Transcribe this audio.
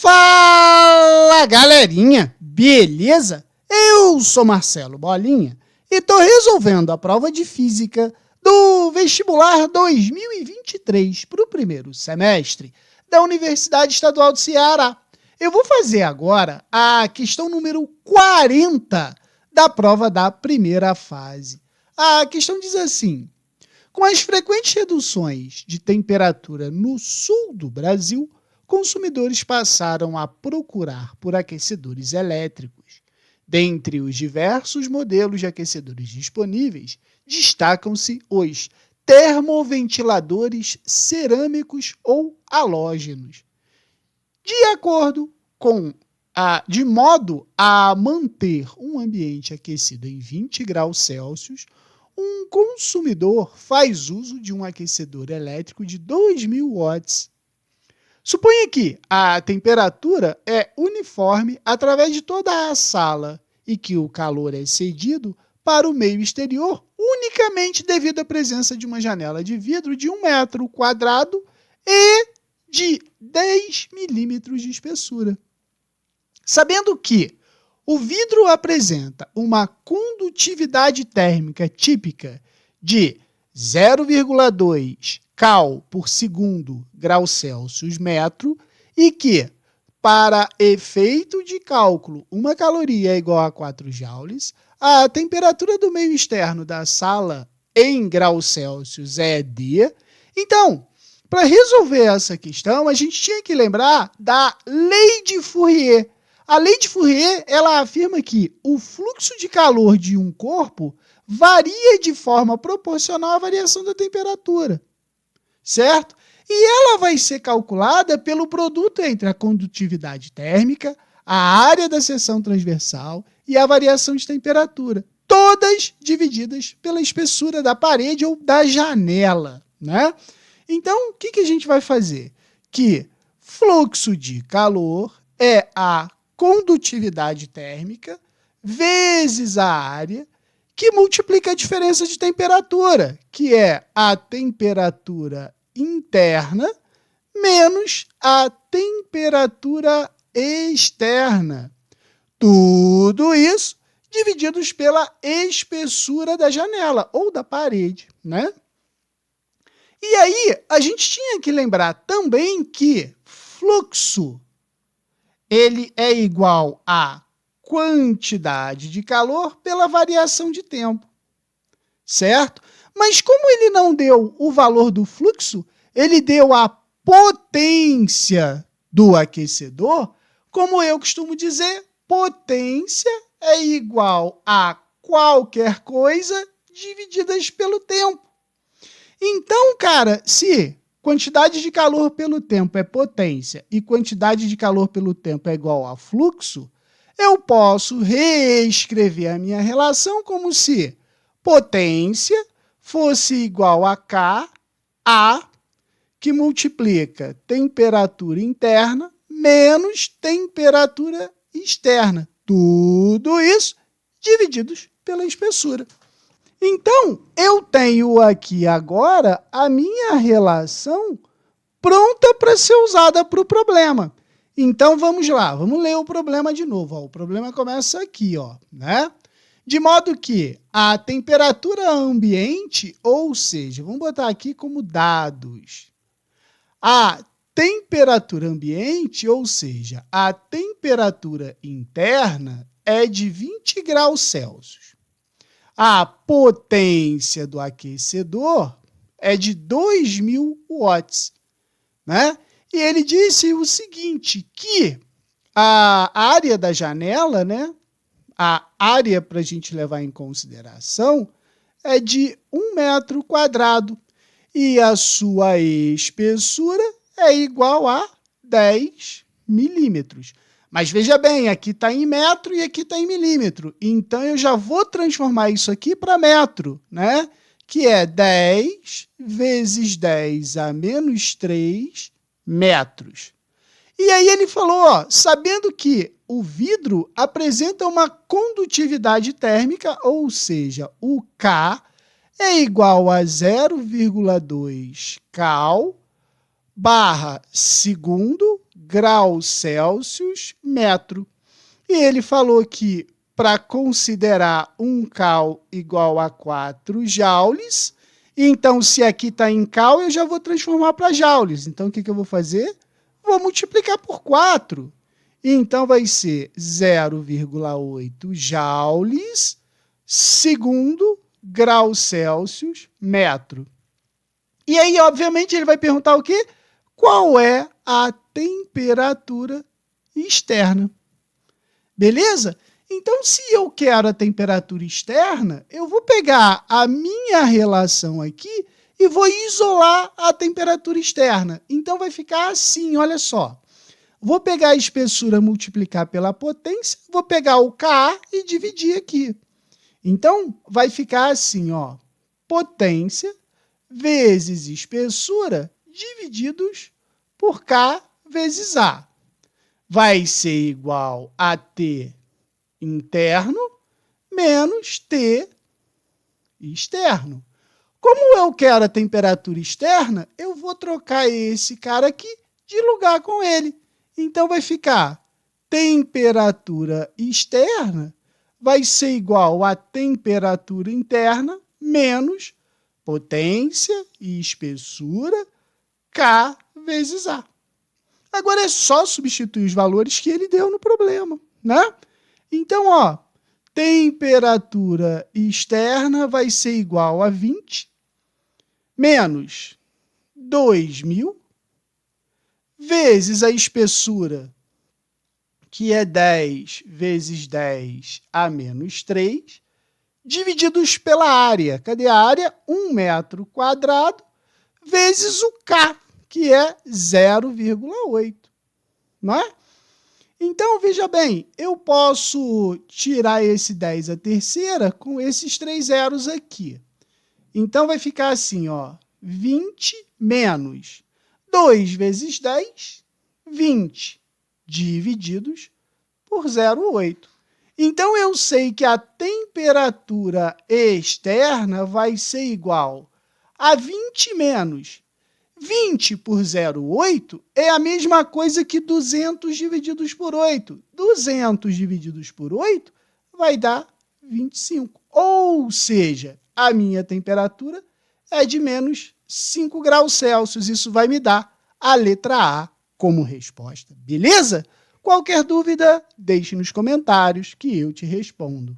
Fala, galerinha! Beleza? Eu sou Marcelo Bolinha e tô resolvendo a prova de Física do Vestibular 2023 para o primeiro semestre da Universidade Estadual do Ceará. Eu vou fazer agora a questão número 40 da prova da primeira fase. A questão diz assim: com as frequentes reduções de temperatura no sul do Brasil, consumidores passaram a procurar por aquecedores elétricos. Dentre os diversos modelos de aquecedores disponíveis, destacam-se os termoventiladores cerâmicos ou halógenos, de modo a manter um ambiente aquecido em 20 graus Celsius. Um consumidor faz uso de um aquecedor elétrico de 2.000 watts. Suponha que a temperatura é uniforme através de toda a sala e que o calor é cedido para o meio exterior unicamente devido à presença de uma janela de vidro de 1 metro quadrado e de 10 milímetros de espessura. Sabendo que o vidro apresenta uma condutividade térmica típica de 0,2 cal por segundo grau Celsius metro e que, para efeito de cálculo, uma caloria é igual a 4 joules, a temperatura do meio externo da sala em graus Celsius é D. Então, para resolver essa questão, a gente tinha que lembrar da lei de Fourier. A lei de Fourier, ela afirma que o fluxo de calor de um corpo varia de forma proporcional à variação da temperatura, certo? E ela vai ser calculada pelo produto entre a condutividade térmica, a área da seção transversal e a variação de temperatura, todas divididas pela espessura da parede ou da janela, né? Então, o que a gente vai fazer? Que fluxo de calor é a condutividade térmica vezes a área, que multiplica a diferença de temperatura, que é a temperatura interna menos a temperatura externa. Tudo isso divididos pela espessura da janela ou da parede, né? E aí, a gente tinha que lembrar também que fluxo ele é igual a quantidade de calor pela variação de tempo, certo? Mas como ele não deu o valor do fluxo, ele deu a potência do aquecedor. Como eu costumo dizer, potência é igual a qualquer coisa divididas pelo tempo. Então, cara, se quantidade de calor pelo tempo é potência e quantidade de calor pelo tempo é igual a fluxo, eu posso reescrever a minha relação como se potência fosse igual a K, A, que multiplica temperatura interna menos temperatura externa. Tudo isso divididos pela espessura. Então, eu tenho aqui agora a minha relação pronta para ser usada para o problema. Então, vamos lá, vamos ler o problema de novo. O problema começa aqui, né? De modo que a temperatura ambiente, ou seja, vamos botar aqui como dados, a temperatura ambiente, ou seja, a temperatura interna é de 20 graus Celsius. A potência do aquecedor é de 2.000 watts, né? E ele disse o seguinte, que a área da janela, né, a área para a gente levar em consideração, é de 1 metro quadrado e a sua espessura é igual a 10 milímetros. Mas veja bem, aqui está em metro e aqui está em milímetro. Então, eu já vou transformar isso aqui para metro, né? Que é 10 vezes 10 a menos 3 metros. E aí ele falou, sabendo que o vidro apresenta uma condutividade térmica, ou seja, o K é igual a 0,2 cal barra segundo graus Celsius metro. E ele falou que para considerar um cal igual a 4 joules, então se aqui está em cal, eu já vou transformar para joules. Então o que eu vou fazer? Vou multiplicar por 4. Então vai ser 0,8 joules segundo grau Celsius metro. E aí, obviamente, ele vai perguntar o quê? Qual é a temperatura externa? Beleza? Então, se eu quero a temperatura externa, eu vou pegar a minha relação aqui e vou isolar a temperatura externa. Então, vai ficar assim, olha só. Vou pegar a espessura, multiplicar pela potência, vou pegar o Ka e dividir aqui. Então, vai ficar assim, ó, potência vezes espessura divididos por K vezes A. Vai ser igual a T interno menos T externo. Como eu quero a temperatura externa, eu vou trocar esse cara aqui de lugar com ele. Então, vai ficar temperatura externa vai ser igual a temperatura interna menos potência e espessura K vezes A. Agora é só substituir os valores que ele deu no problema, né? Então, ó, temperatura externa vai ser igual a 20 menos 2.000 vezes a espessura, que é 10 vezes 10 a menos 3, divididos pela área. Cadê a área? 1 metro quadrado vezes o K, que é 0,8. Não é? Então, veja bem, eu posso tirar esse 10 à terceira com esses 3 zeros aqui. Então, vai ficar assim, ó, 20 menos 2 vezes 10, 20, divididos por 0,8. Então, eu sei que a temperatura externa vai ser igual a 20 menos 20 por 0,8 é a mesma coisa que 200 divididos por 8. 200 divididos por 8 vai dar 25. Ou seja, a minha temperatura é de menos 5 graus Celsius. Isso vai me dar a letra A como resposta. Beleza? Qualquer dúvida, deixe nos comentários que eu te respondo.